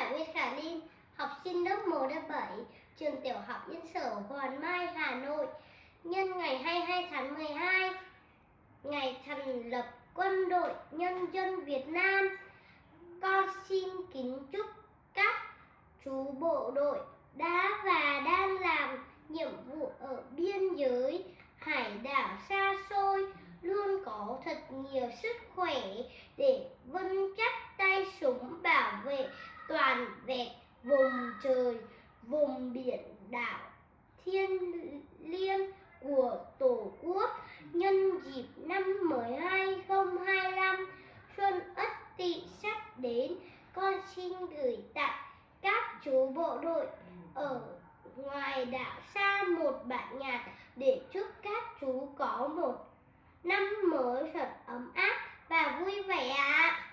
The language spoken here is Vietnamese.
là Nguyễn Khả Linh, học sinh lớp 1 lớp 7, trường tiểu học Yên Sở, Hoàng Mai, Hà Nội. Nhân ngày 22 tháng 12, ngày thành lập Quân đội Nhân dân Việt Nam, con xin kính chúc các chú bộ đội đã và đang làm nhiệm vụ ở biên giới, hải đảo xa xôi luôn có thật nhiều sức khỏe để vững chắc tay súng bảo vệ toàn vẹn vùng trời, vùng biển đảo thiêng liêng của Tổ quốc. Nhân dịp năm mới 2025 Xuân Ất Tỵ sắp đến, con xin gửi tặng các chú bộ đội ở ngoài đảo xa một bản nhạc để chúc các chú có một năm mới thật ấm áp và vui vẻ ạ.